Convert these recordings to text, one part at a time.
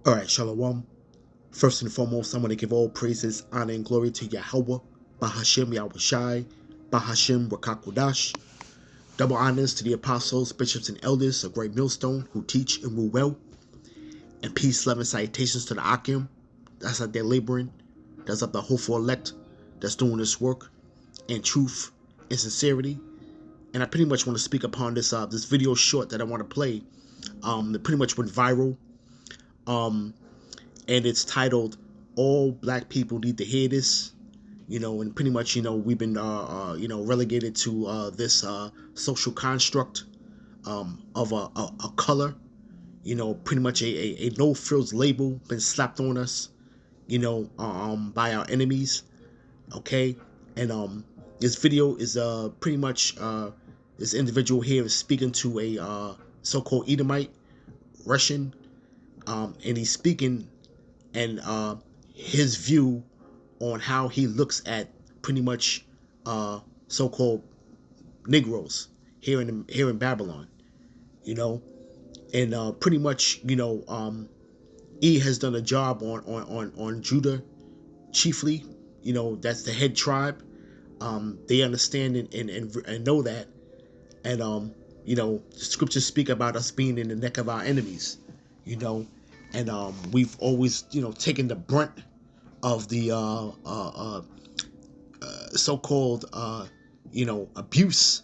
All right, Shalom. First and foremost, I'm going to give all praises, honor, and glory to Yahweh, Bahashem Yahushai, Bahashem Rakakudash. Double honors to the apostles, bishops, and elders of Great Millstone who teach and rule well. And peace, love, and salutations to the Akim that's out there laboring, that's up the hopeful elect, that's doing this work in truth and sincerity. And I pretty much want to speak upon this video short that I want to play. That pretty much went viral. And it's titled "All Black People Need to Hear This." And pretty much, we've been, relegated to this social construct of a color. Pretty much a no frills label been slapped on us. By our enemies. Okay, and this video is pretty much this individual here is speaking to a so-called Edomite Russian, and he's speaking and his view on how he looks at pretty much so-called Negroes here in Babylon, and pretty much E has done a job on Judah chiefly. That's the head tribe. They understand and know that, and the scriptures speak about us being in the neck of our enemies, and we've always taken the brunt of the so-called abuse,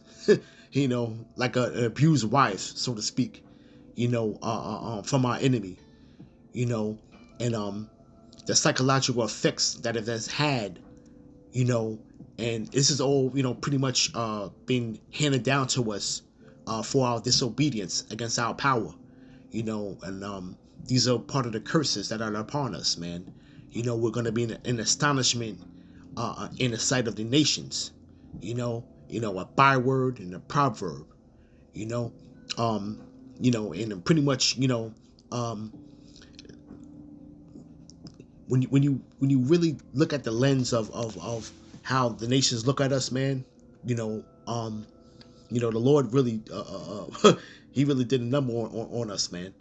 like an abused wife, so to speak, from our enemy, and the psychological effects that it has had, and this is all pretty much being handed down to us for our disobedience against our power, and these are part of the curses that are upon us, man. We're going to be in astonishment in the sight of the nations, a byword and a proverb, and pretty much, when you really look at the lens of how the nations look at us, man, the Lord really he really did a number on us, man,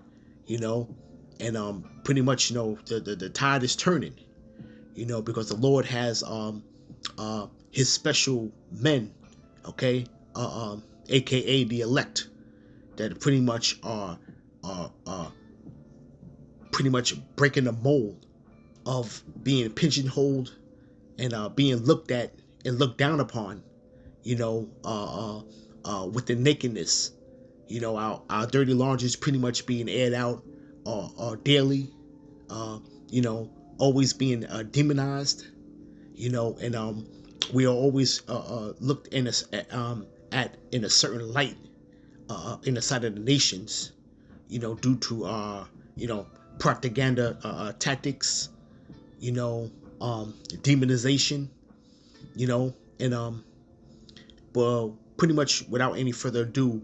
and pretty much the tide is turning, because the Lord has his special men, okay, aka the elect, that pretty much are pretty much breaking the mold of being pigeonholed and being looked at and looked down upon, with the nakedness, our dirty laundry is pretty much being aired out daily, you know, always being demonized, and we are always looked in at in a certain light in the sight of the nations, due to propaganda tactics, you know, demonization, and well, pretty much without any further ado,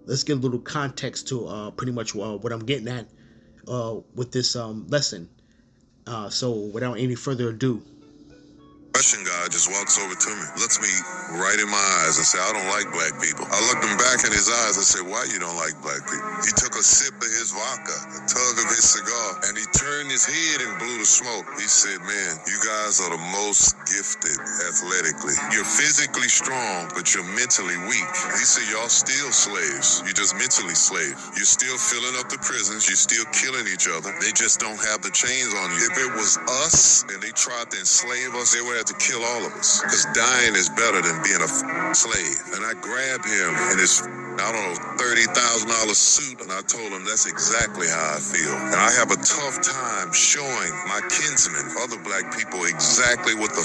let's get a little context to pretty much what I'm getting at with this lesson. So without any further ado, Russian guy just walks over to me, looks me right in my eyes and say, "I don't like black people." I looked him back in his eyes and said, "Why you don't like black people?" He took a sip of his vodka, a tug of his cigar, and he turned his head and blew the smoke. He said, "Man, you guys are the most gifted athletically. You're physically strong, but you're mentally weak." He said, "Y'all still slaves. You're just mentally slaves. You're still filling up the prisons. You're still killing each other. They just don't have the chains on you. If it was us and they tried to enslave us, they would have to kill all of us, because dying is better than being a slave." And I grabbed him in his, I don't know, $30,000 suit, and I told him that's exactly how I feel. And I have a tough time showing my kinsmen, other black people, exactly what the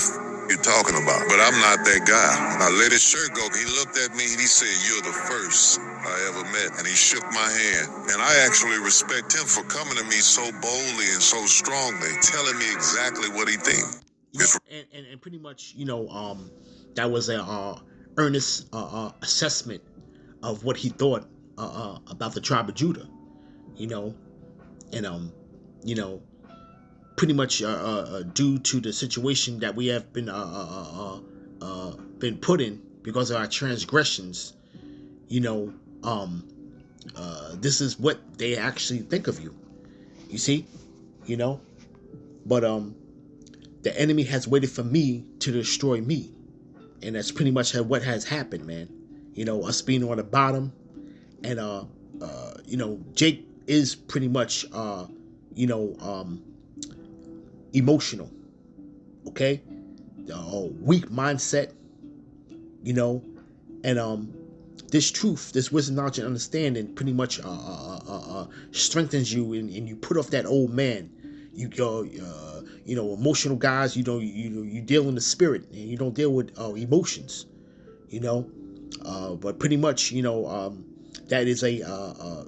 you're talking about. But I'm not that guy. I let his shirt go. He looked at me and he said, "You're the first I ever met." And he shook my hand. And I actually respect him for coming to me so boldly and so strongly, telling me exactly what he thinks. and pretty much, that was a earnest assessment of what he thought about the tribe of Judah, you know, and you know, pretty much due to the situation that we have been put in because of our transgressions, you know, this is what they actually think of you, You see, you know, but the enemy has waited for me to destroy me, and that's pretty much what has happened, man. You know, us being on the bottom, and you know, Jake is pretty much you know, emotional, okay, weak mindset, you know, and this truth, this wisdom, knowledge, and understanding pretty much strengthens you, and you put off that old man. You know, emotional guys. You deal in the spirit, and you don't deal with emotions. You know, but pretty much, you know, that is a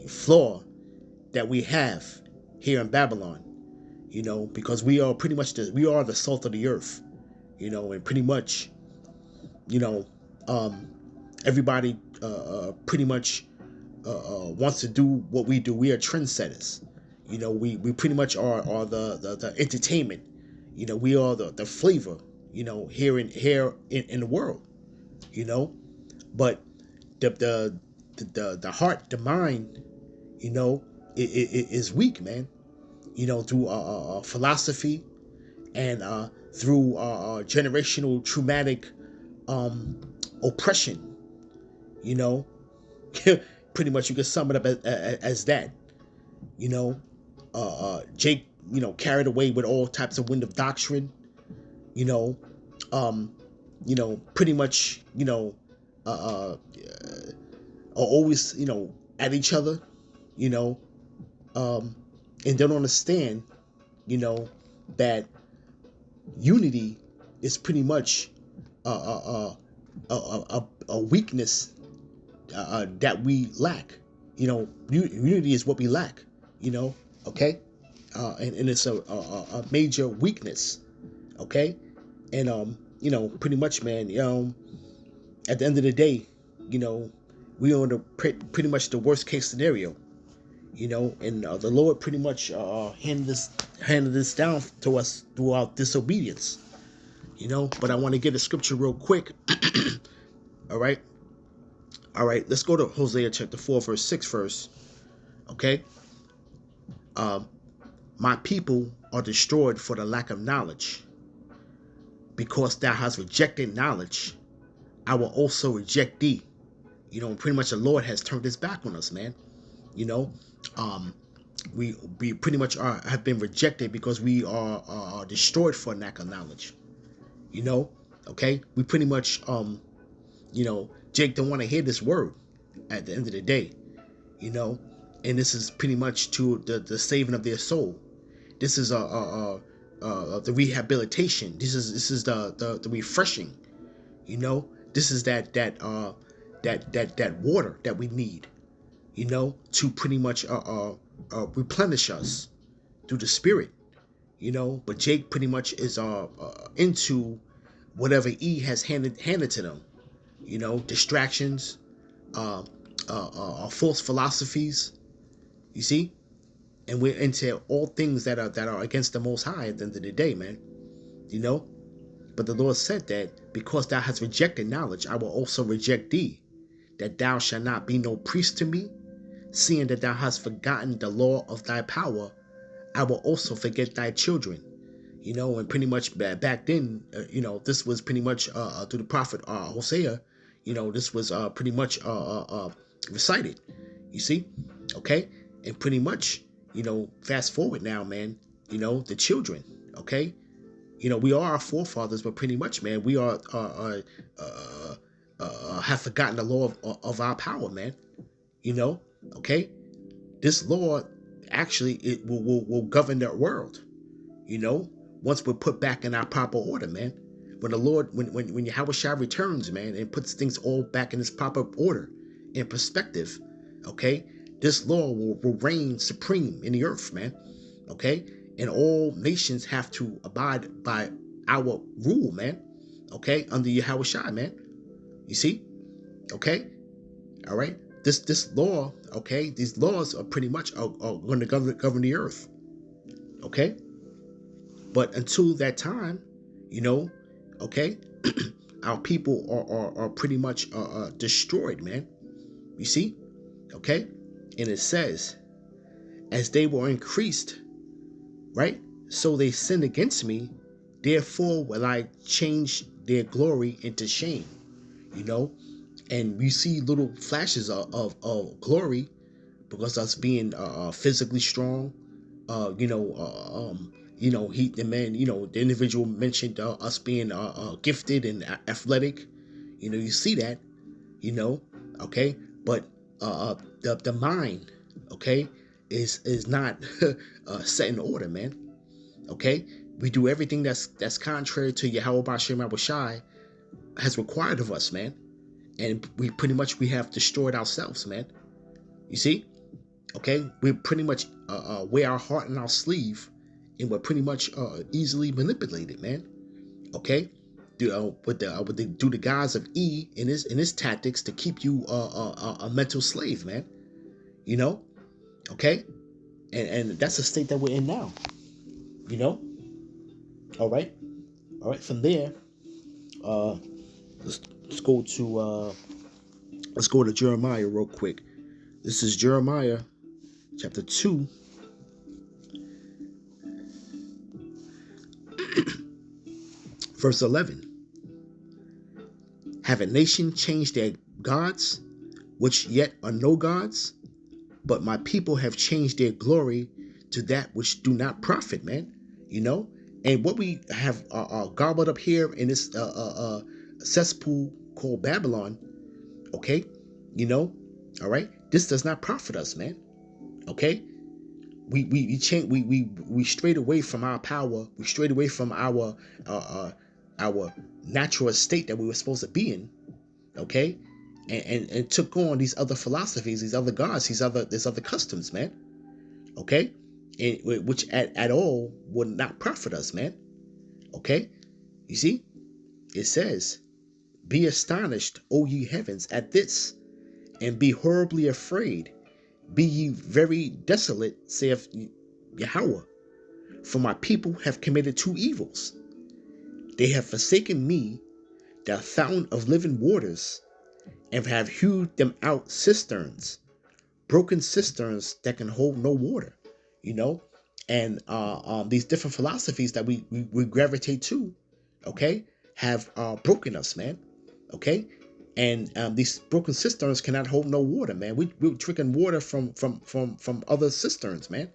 flaw that we have here in Babylon. You know, because we are pretty much we are the salt of the earth. You know, and pretty much, you know, everybody pretty much wants to do what we do. We are trendsetters. You know, we pretty much are the entertainment. You know, we are the flavor. You know, here in the world. You know, but the heart, the mind, you know, it is weak, man. You know, through philosophy, and through generational traumatic oppression. You know, pretty much you can sum it up as that. You know, Jake, you know, carried away with all types of wind of doctrine. You know, pretty much, are always, at each other, you know, and don't understand, that unity is pretty much a weakness that we lack. Unity is what we lack. Okay, and it's a major weakness. Okay, and pretty much, man. At the end of the day, we are in pretty much the worst case scenario. And the Lord pretty much handed this down to us through our disobedience. But I want to get a scripture real quick. All right, let's go to Hosea chapter 4 verse 6 first. Okay, my people are destroyed for the lack of knowledge. Because thou hast rejected knowledge, I will also reject thee. Pretty much the Lord has turned his back on us, man. We pretty much have been rejected because we are destroyed for lack of knowledge. Okay, we pretty much Jake don't want to hear this word at the end of the day, and this is pretty much to the saving of their soul. This is the rehabilitation. This is the refreshing. This is that water that we need. To pretty much replenish us through the spirit. But Jake pretty much is into whatever E has handed to them. Distractions, false philosophies. You see, and we're into all things that are against the Most High at the end of the day, man. But the Lord said that because thou hast rejected knowledge, I will also reject thee, that thou shalt not be no priest to me, seeing that thou hast forgotten the law of thy power. I will also forget thy children. And pretty much back then, this was pretty much through the prophet Hosea. This was pretty much recited. You see, okay, and pretty much, fast forward now, man. The children, okay. We are our forefathers, but pretty much, man, we are have forgotten the law of our power, man. Okay. This law actually it will govern the world. Once we're put back in our proper order, man. When the Lord, when Yahweh Shai returns, man, and puts things all back in its proper order, in perspective, okay, this law will reign supreme in the earth, man. Okay, and all nations have to abide by our rule, man. Okay, under Yahweh Shai, man. You see, okay, all right. This law, okay, these laws are pretty much are going to govern the earth. Okay, but until that time, okay, our people are pretty much destroyed, man. You see, okay, and it says, as they were increased, right? So they sinned against me, therefore will I change their glory into shame, you know? And we see little flashes of glory because us being physically strong, the man, the individual mentioned us being gifted and athletic. You see that, you know, okay, but the mind, okay, is not set in order, man. Okay, we do everything that's contrary to Yahweh Bashem Shai has required of us, man, and we have destroyed ourselves, man. You see, okay, we pretty much wear our heart in our sleeve, and we're pretty much easily manipulated, man. Okay, with the guise of E in his tactics to keep you a mental slave, man. You know, okay, and that's the state that we're in now. You know, all right. From there, let's go to Jeremiah real quick. This is Jeremiah chapter 2. Verse 11. Have a nation changed their gods, which yet are no gods? But my people have changed their glory to that which do not profit, man. You know? And what we have gobbled up here in this cesspool called Babylon, okay? You know? All right? This does not profit us, man. Okay? We strayed away from our power. We strayed away from our natural state that we were supposed to be in, okay, and took on these other philosophies, these other gods, these other customs, man, okay, and which at all would not profit us, man. Okay, you see, it says, "Be astonished, O ye heavens, at this, and be horribly afraid. Be ye very desolate, saith Yahweh, for my people have committed two evils. They have forsaken me, the fountain of living waters, and have hewed them out cisterns, broken cisterns that can hold no water." You know, and these different philosophies that we gravitate to, okay, have broken us, man. Okay, and these broken cisterns cannot hold no water, man. We're drinking water from other cisterns, man.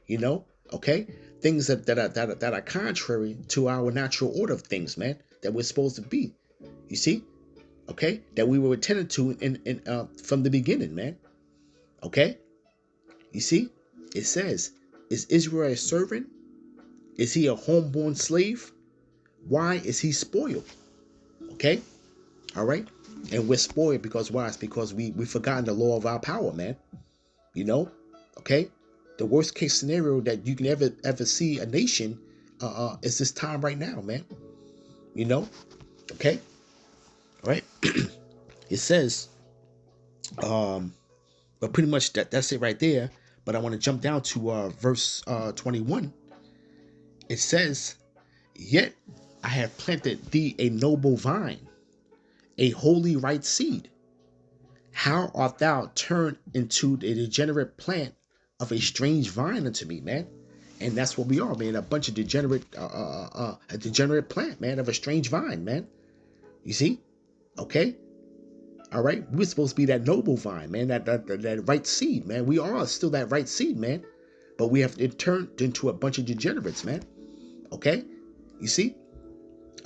You know, okay, things that are contrary to our natural order of things, man. That we're supposed to be. You see, okay, that we were intended to in from the beginning, man. Okay, you see, it says, "Is Israel a servant? Is he a homeborn slave? Why is he spoiled?" Okay, all right. And we're spoiled because why? It's because we've forgotten the law of our power, man. You know, okay. The worst case scenario that you can ever see a nation is this time right now, man. You know, okay. All right. It says, but pretty much that's it right there. But I want to jump down to verse 21. It says, "Yet I have planted thee a noble vine, a holy right seed. How art thou turned into the degenerate plant of a strange vine unto me," man? And that's what we are, man. A bunch of a degenerate plant, man, of a strange vine, man. You see? Okay? All right? We're supposed to be that noble vine, man, that right seed, man. We are still that right seed, man. But we have it turned into a bunch of degenerates, man. Okay? You see?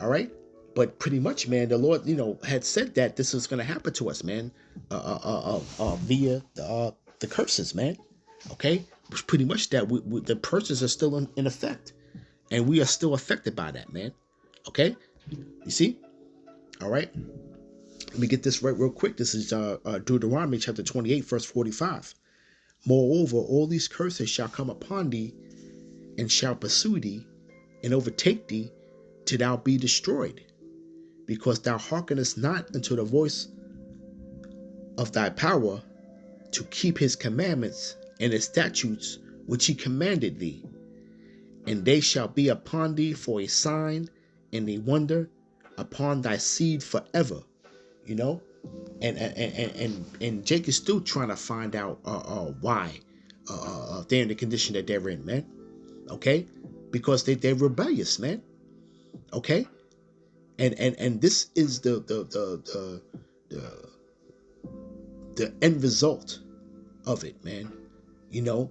All right? But pretty much, man, the Lord, had said that this is going to happen to us, man, via the curses, man. Okay? Which pretty much that the curses are still in effect. And we are still affected by that, man. Okay? You see? All right? Let me get this right real quick. This is Deuteronomy chapter 28, verse 45. "Moreover, all these curses shall come upon thee, and shall pursue thee, and overtake thee, till thou be destroyed, because thou hearkenest not unto the voice of thy power, to keep his commandments and his statutes which he commanded thee. And they shall be upon thee for a sign and a wonder upon thy seed forever." You know, and Jake is still trying to find out why they're in the condition that they're in, man. Okay, because they're rebellious, man. Okay, and this is the end result of it, man. You know,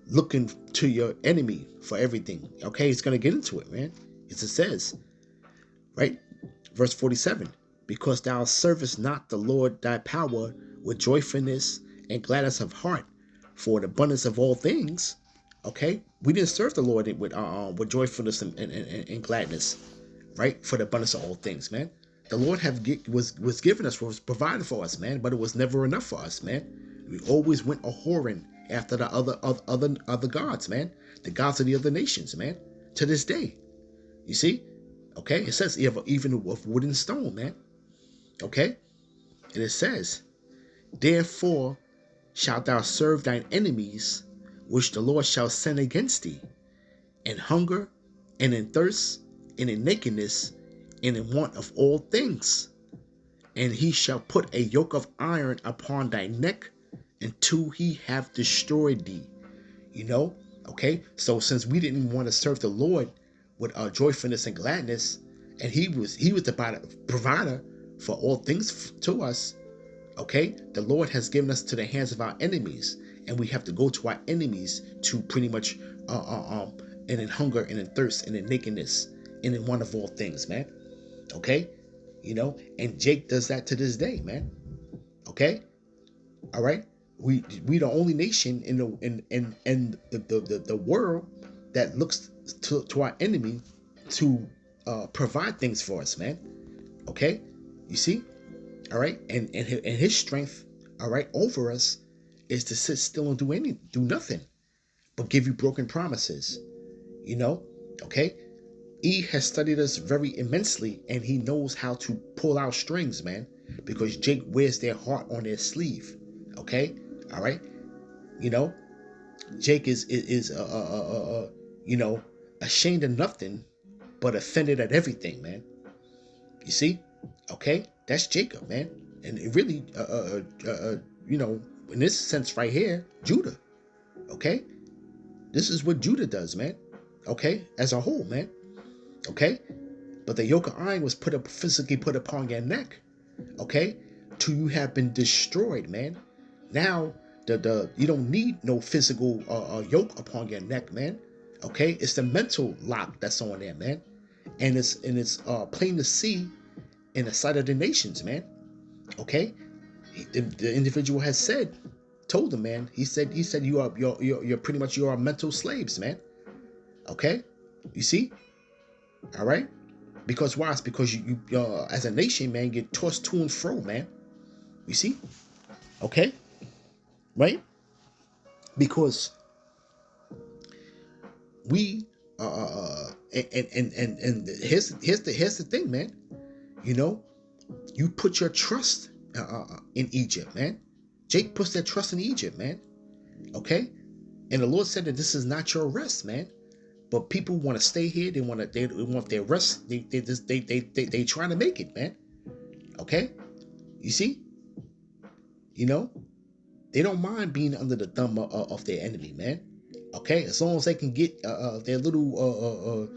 looking to your enemy for everything. Okay, it's gonna get into it, man. As it says, right, verse 47. Because thou servest not the Lord thy power with joyfulness and gladness of heart, for the abundance of all things. Okay, we didn't serve the Lord with joyfulness and gladness, right? For the abundance of all things, man. The Lord was given us, was provided for us, man, but it was never enough for us, man. We always went a whoring after the other gods, man, the gods of the other nations, man. To this day, you see, okay, it says even with wood and stone, man. Okay, and it says, therefore shalt thou serve thine enemies, which the Lord shall send against thee, in hunger, and in thirst, and in nakedness, and in want of all things. And he shall put a yoke of iron upon thy neck, until he have destroyed thee. You know, okay? So since we didn't want to serve the Lord with joyfulness and gladness, and he was the provider for all things to us, okay? The Lord has given us to the hands of our enemies, and we have to go to our enemies to pretty much and in hunger and in thirst and in nakedness and in want of all things, man. Okay, you know, and Jake does that to this day, man. Okay, all right. We the only nation in the world that looks to our enemy to provide things for us, man. Okay, you see, all right, and his strength, all right, over us is to sit still and do nothing, but give you broken promises. You know, okay. E has studied us very immensely, and he knows how to pull out strings, man, because Jake wears their heart on their sleeve. Okay, all right, you know, Jake is you know, ashamed of nothing, but offended at everything, man. You see, okay, that's Jacob, man, and it really, you know, in this sense right here, Judah. Okay, this is what Judah does, man. Okay, as a whole, man. Okay, but the yoke of iron was physically put upon your neck, okay, till you have been destroyed, man. Now the you don't need no physical yoke upon your neck, man. Okay, it's the mental lock that's on there, man, and it's plain to see in the sight of the nations, man. Okay, the individual has told him, man. He said you're pretty much you are mental slaves, man. Okay, you see. All right, because why? It's because you as a nation, man, get tossed to and fro, man. You see, okay, right? Because we and here's the thing, man. You know, you put your trust in Egypt, man. Jake puts their trust in Egypt, man. Okay, and the Lord said that this is not your rest, man. But people want to stay here. They want their rest. They trying to make it, man. Okay, you see, you know, they don't mind being under the thumb of their enemy, man. Okay, as long as they can get their little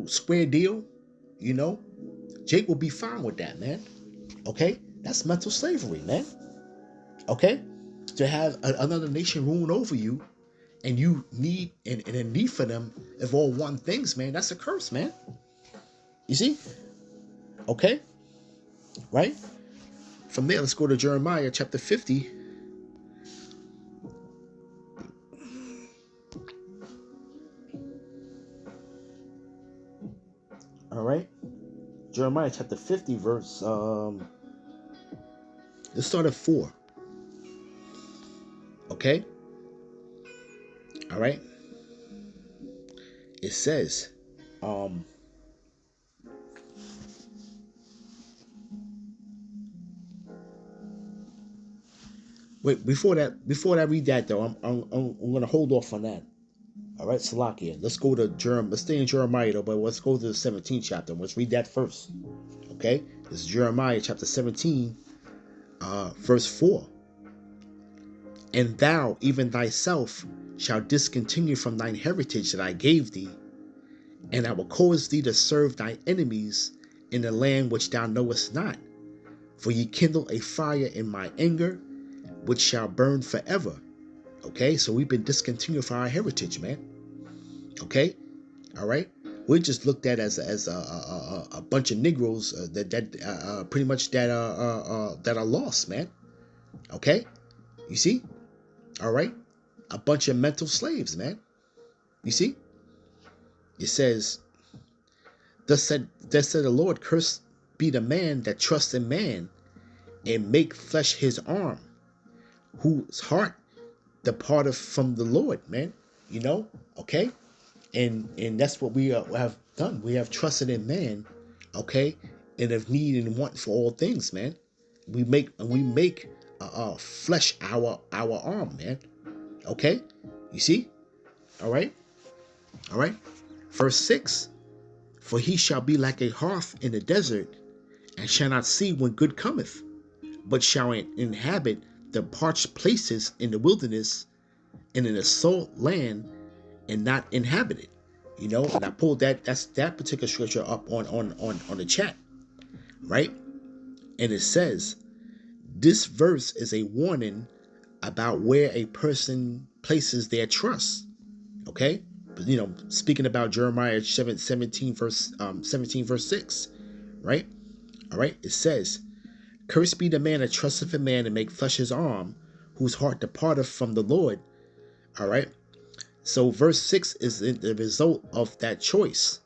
square deal, you know, Jake will be fine with that, man. Okay, that's mental slavery, man. Okay, to have another nation ruling over you. And you need and a need for them of all one things, man. That's a curse, man. You see? Okay? Right? From there, let's go to Jeremiah chapter 50. All right? Jeremiah chapter 50, verse let's start at 4. Okay? All right, it says, wait, before I read that though, I'm gonna hold off on that. All right, Salakia. Let's go to let's stay in Jeremiah though, but let's go to the 17th chapter. Let's read that first. Okay, this is Jeremiah chapter 17, verse 4. And thou, even thyself, shalt discontinue from thine heritage that I gave thee, and I will cause thee to serve thy enemies in the land which thou knowest not. For ye kindle a fire in my anger, which shall burn forever. Okay, so we've been discontinued from our heritage, man. Okay, all right. We're just looked at as a bunch of Negroes that pretty much that are lost, man. Okay, you see, all right, a bunch of mental slaves, man. You see, it says, thus said the Lord, cursed be the man that trusts in man and make flesh his arm, whose heart departeth from the Lord, man. You know, okay, and that's what we have done. We have trusted in man, okay, and of need and want for all things, man. We make flesh our arm, man. Okay, you see, all right. Verse 6: For he shall be like a hearth in the desert, and shall not see when good cometh, but shall inhabit the parched places in the wilderness, and in a salt land, and not inhabit it. You know, and I pulled that particular scripture up on the chat, right? And it says this verse is a warning about where a person places their trust. Okay, you know, speaking about Jeremiah 17 verse 6, right? All right, it says, "Cursed be the man that trusteth in man and make flesh his arm, whose heart departeth from the Lord." All right, so verse 6 is the result of that choice,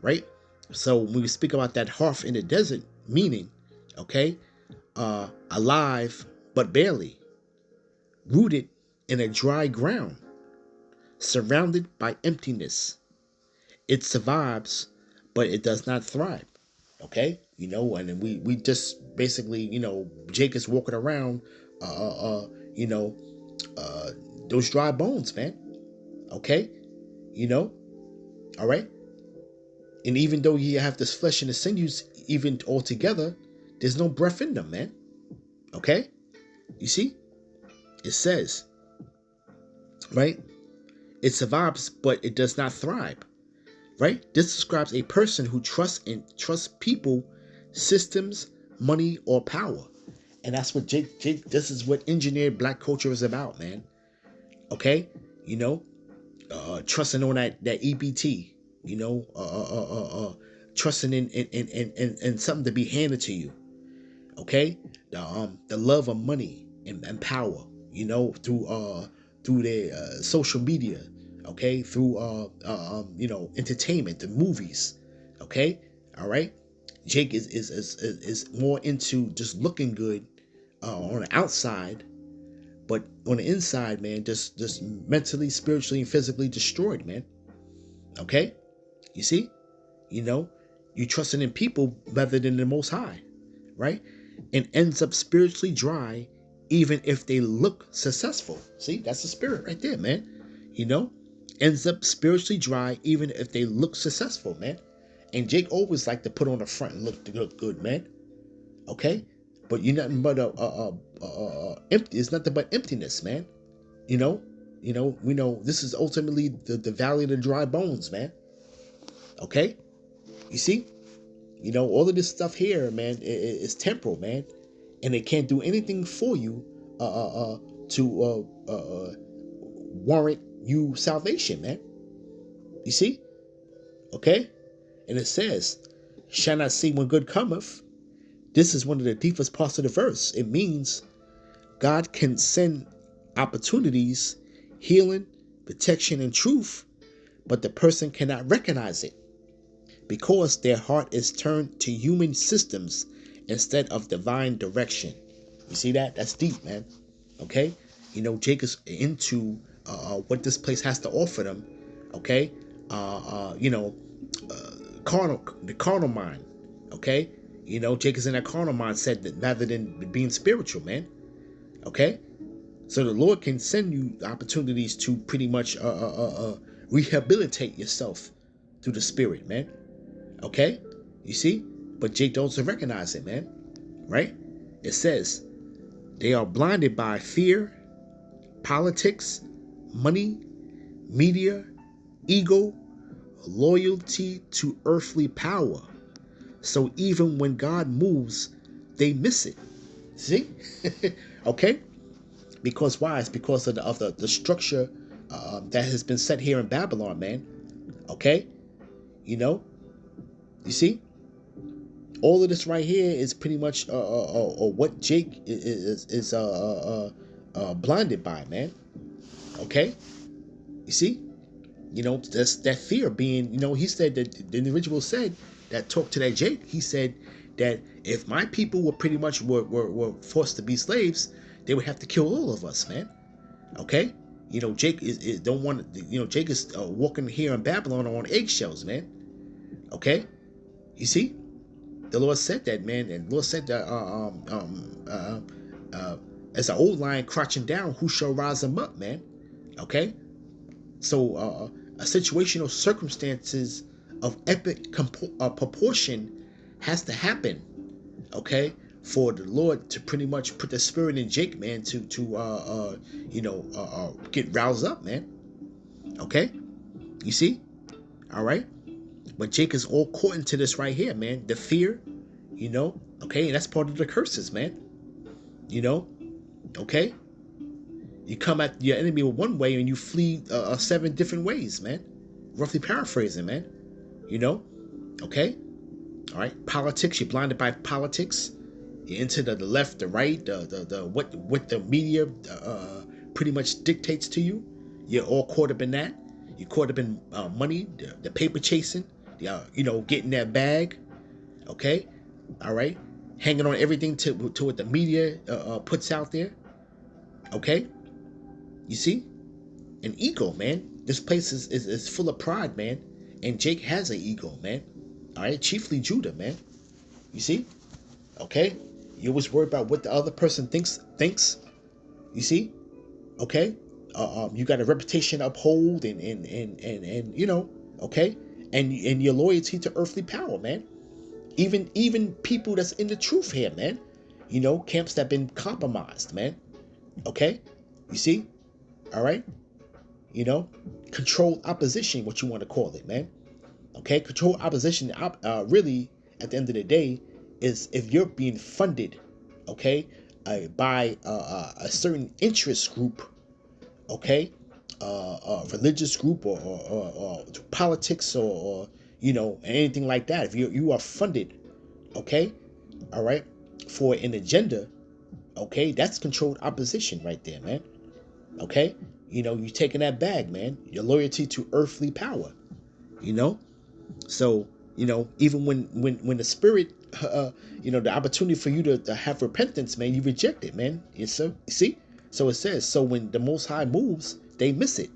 right? So when we speak about that hearth in the desert, meaning, okay, alive but barely, rooted in a dry ground, surrounded by emptiness. It survives, but it does not thrive. Okay, you know, and we just basically, you know, Jake is walking around, you know, those dry bones, man. Okay, you know, all right. And even though you have this flesh and the sinews, even all together, there's no breath in them, man. Okay, you see, it says, right? It survives, but it does not thrive. Right? This describes a person who trusts people, systems, money, or power. And that's what Jake, this is what engineered black culture is about, man. Okay? You know, trusting on that EBT, you know, trusting in something to be handed to you. Okay? The love of money and power, you know, through their social media. Okay, through you know, entertainment, the movies. Okay, all right. Jake is more into just looking good on the outside, but on the inside, man, just mentally, spiritually, and physically destroyed, man. Okay, you see, you know, you trusting in people rather than the Most High, right? And ends up spiritually dry, even if they look successful. See, that's the spirit right there, man. You know. Ends up spiritually dry even if they look successful, man. And Jake always liked to put on the front and look good, man. Okay, but you're nothing but empty. It's nothing but emptiness, man. You know, we know this is ultimately the valley of the dry bones, man. Okay, you see, you know, all of this stuff here, man, is temporal, man, and it can't do anything for you to warrant you salvation, man. You see? Okay? And it says, shall not see when good cometh. This is one of the deepest parts of the verse. It means God can send opportunities, healing, protection, and truth, but the person cannot recognize it because their heart is turned to human systems instead of divine direction. You see that? That's deep, man. Okay? You know, Jake is into what this place has to offer them, okay? You know, the carnal mind, okay? You know, Jake is in that carnal mindset that rather than being spiritual, man, okay? So the Lord can send you opportunities to pretty much rehabilitate yourself through the Spirit, man, okay? You see? But Jake doesn't recognize it, man, right? It says, they are blinded by fear, politics, money, media, ego, loyalty to earthly power. So even when God moves, they miss it. See? Okay? Because why? It's because of the structure that has been set here in Babylon, man. Okay? You know? You see? All of this right here is pretty much what Jake is blinded by, man. Okay? You see? You know, that's that fear being, you know, he said that the individual said that talked to that Jake, he said that if my people were pretty much were forced to be slaves, they would have to kill all of us, man. Okay? You know, Jake is don't want, you know, Jake is walking here in Babylon on eggshells, man. Okay? You see? The Lord said that, man, and the Lord said that as an old lion crouching down, who shall rise him up, man? Okay? So a situational circumstances of epic proportion has to happen, okay, for the Lord to pretty much put the spirit in Jake, man, to get roused up, man. Okay, you see, all right. But Jake is all caught into this right here, man. The fear, you know, okay, and that's part of the curses, man. You know, okay. You come at your enemy with one way and you flee 7 different ways, man. Roughly paraphrasing, man. You know? Okay? All right. Politics. You're blinded by politics. You're into the left, the right, what the media pretty much dictates to you. You're all caught up in that. You're caught up in money, the paper chasing, getting that bag. Okay? All right? Hanging on everything to what the media puts out there. Okay? You see? An ego, man. This place is full of pride, man. And Jake has an ego, man. All right? Chiefly Judah, man. You see? Okay? You always worry about what the other person thinks. You see? Okay? You got a reputation to uphold and you know, okay? And your loyalty to earthly power, man. Even people that's in the truth here, man. You know, camps that have been compromised, man. Okay? You see? All right? You know, controlled opposition, what you want to call it, man. Okay? Controlled opposition, really, at the end of the day, is if you're being funded, okay, by a certain interest group, okay, religious group or politics or you know, anything like that. If you are funded, okay, all right, for an agenda, okay, that's controlled opposition right there, man. Okay, you know, you're taking that bag, man. Your loyalty to earthly power, you know. So you know, even when the spirit, you know, the opportunity for you to have repentance, man, you reject it, man. So you see, so it says, so when the Most High moves, they miss it.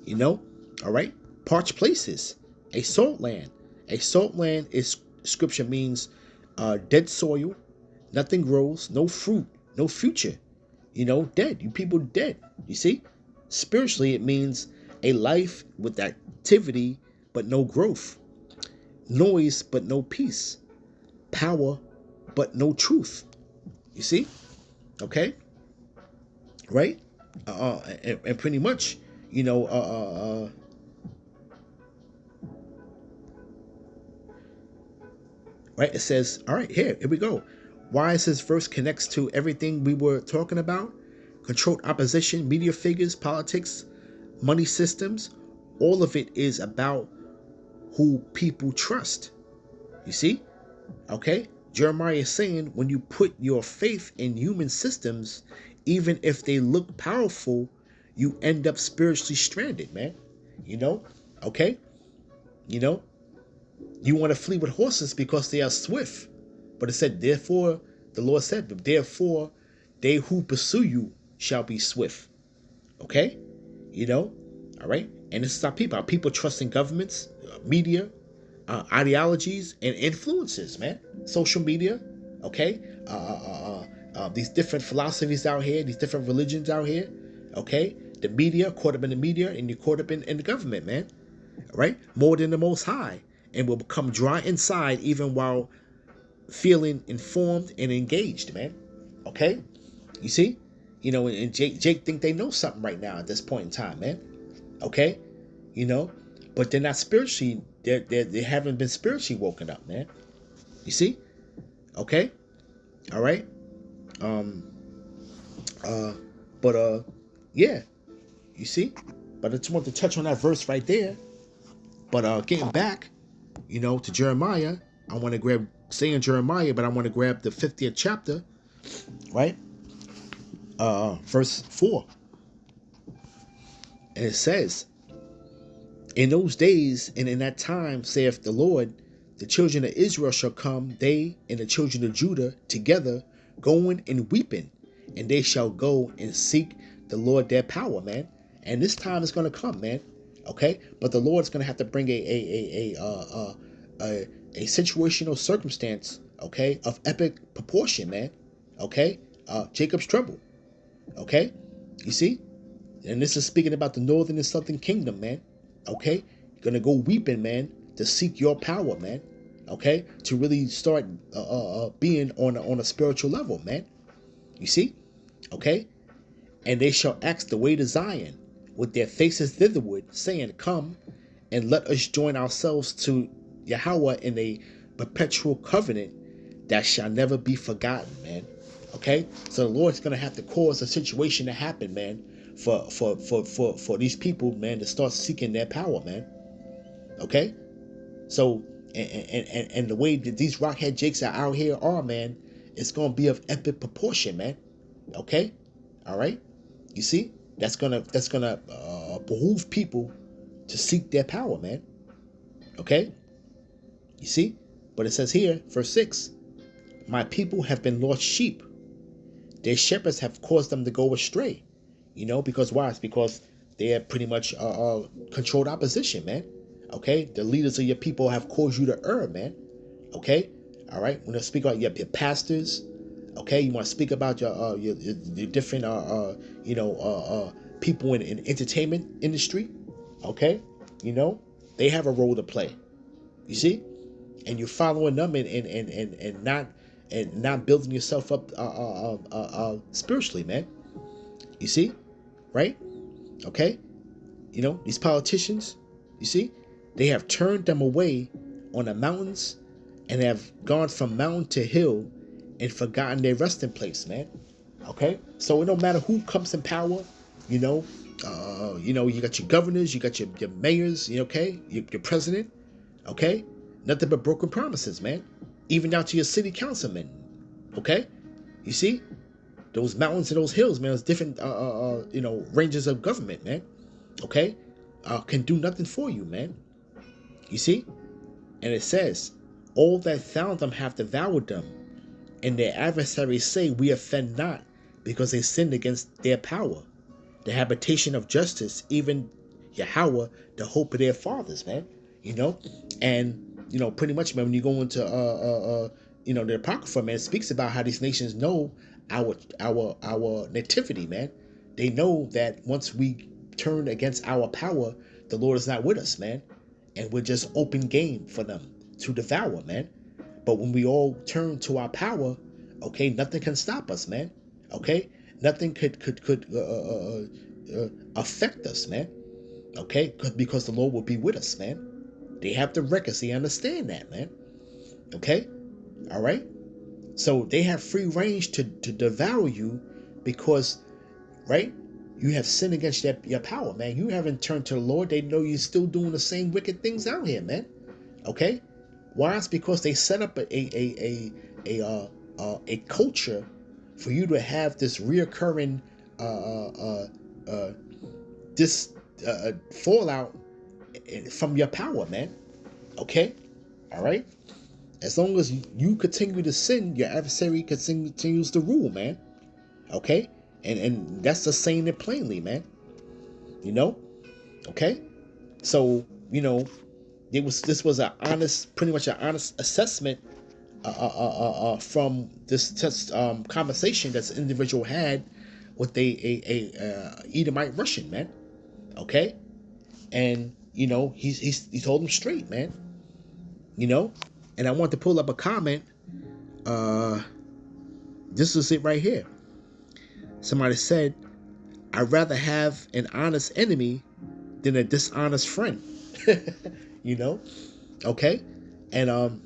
You know, all right. Parched places, a salt land. A salt land is scripture means dead soil, nothing grows, no fruit, no future. You know, dead. You people dead. You see, spiritually it means a life with activity but no growth, noise but no peace, power but no truth. You see, okay, right? And pretty much, you know, right? It says, all right, here we go. Why is this verse connects to everything we were talking about? Controlled opposition, media figures, politics, money systems. All of it is about who people trust. You see? Okay? Jeremiah is saying when you put your faith in human systems, even if they look powerful, you end up spiritually stranded, man. You know? Okay? You know? You want to flee with horses because they are swift. But it said, therefore, the Lord said, therefore, they who pursue you shall be swift. Okay? You know? All right? And this is our people. Our people trust in governments, media, ideologies, and influences, man. Social media, okay? These different philosophies out here, these different religions out here, okay? The media, caught up in the media, and you're caught up in the government, man. All right? More than the Most High. And will become dry inside even while feeling informed and engaged, man. Okay? You see? and Jake think they know something right now at this point in time, man. Okay, but they're not spiritually. They haven't been spiritually woken up, man. You see? Okay, all right. But yeah, you see. But I just want to touch on that verse right there. But getting back, to Jeremiah, I want to stay in Jeremiah, but I want to grab the 50th chapter, right? Verse 4. And it says, in those days and in that time, saith the Lord, the children of Israel shall come, they and the children of Judah together, going and weeping, and they shall go and seek the Lord their power, man. And this time is going to come, man. Okay, but the Lord's going to have to bring a situational circumstance, okay, of epic proportion, man. Okay, Jacob's trouble. Okay, you see, and this is speaking about the northern and southern kingdom, man. Okay, you're gonna go weeping, man, to seek your power, man. Okay, to really start being on a spiritual level, man. You see, okay, and they shall ask the way to Zion, with their faces thitherward, saying, come, and let us join ourselves to Yahweh in a perpetual covenant that shall never be forgotten, man. Okay, so the Lord's gonna have to cause a situation to happen, man, for these people, man, to start seeking their power, man. Okay, so and the way that these rockhead jakes are out here are, man, it's gonna be of epic proportion, man. Okay, all right, you see. That's gonna behoove people to seek their power, man. Okay, you see. But it says here, verse 6, my people have been lost sheep. Their shepherds have caused them to go astray. Because why? It's because they are pretty much controlled opposition, man. Okay, the leaders of your people have caused you to err, man. Okay, all right. When I speak about your pastors. Okay, you want to speak about your different people in entertainment industry. Okay, they have a role to play. You see, and you're following them and not building yourself up spiritually, man. You see, right? Okay, these politicians. You see, they have turned them away on the mountains and have gone from mountain to hill and forgotten their resting place, man. Okay, so it don't matter who comes in power, you got your governors, you got your mayors, okay, your president, okay, nothing but broken promises, man. Even down to your city councilmen, okay. You see, those mountains and those hills, man, those different ranges of government, man. Okay, can do nothing for you, man. You see, and it says, all that found them have devoured them. And their adversaries say, we offend not, because they sinned against their power, the habitation of justice, even Yahweh, the hope of their fathers, man. And pretty much, man, when you go into the Apocrypha, man, it speaks about how these nations know our nativity, man. They know that once we turn against our power, the Lord is not with us, man, and we're just open game for them to devour, man. But when we all turn to our power, okay, nothing can stop us, man. Okay, nothing could affect us, man. Okay, because the Lord will be with us, man. They have the records. They understand that, man. Okay, all right. So they have free range to devour you because, right, you have sinned against your power, man. You haven't turned to the Lord. They know you're still doing the same wicked things out here, man. Okay. Why? It's because they set up a culture for you to have this reoccurring fallout from your power, man. Okay, all right. As long as you continue to sin, your adversary continues to rule, man. Okay, and that's just saying it plainly, man. Okay, so this was pretty much an honest assessment from this conversation that this individual had with a Edomite Russian, man. Okay, and he told him straight, man. And I want to pull up a comment. This is it right here. Somebody said, I'd rather have an honest enemy than a dishonest friend. You know? Okay? And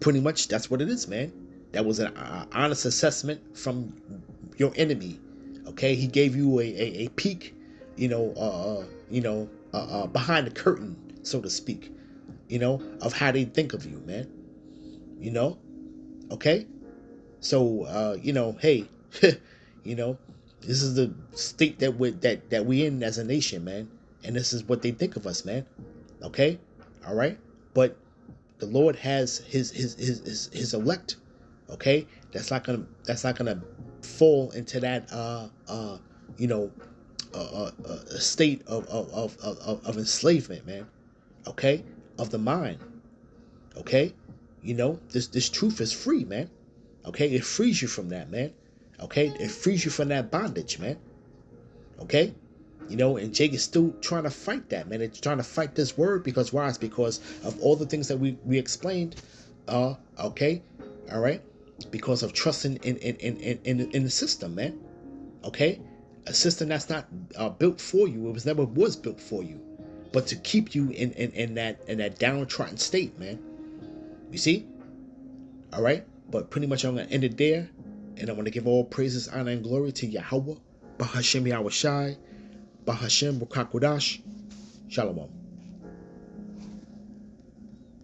pretty much that's what it is, man. That was an honest assessment from your enemy. Okay? He gave you a peek, behind the curtain, so to speak, of how they think of you, man. Okay? So, hey, this is the state that we in as a nation, man. And this is what they think of us, man. Okay? All right? But the Lord has his elect, okay? That's not gonna fall into that state of enslavement, man. Okay? Of the mind. Okay? This truth is free, man. Okay? It frees you from that, man. Okay? It frees you from that bondage, man. Okay? And Jake is still trying to fight that, man. It's trying to fight this word because why? It's because of all the things that we explained. Okay? All right? Because of trusting in the system, man. Okay? A system that's not built for you. It was never built for you. But to keep you in that downtrodden state, man. You see? All right? But pretty much I'm going to end it there. And I'm going to give all praises, honor, and glory to Yahweh, Bahashem Yahushai, Bahashem Rukakudash. Shalom.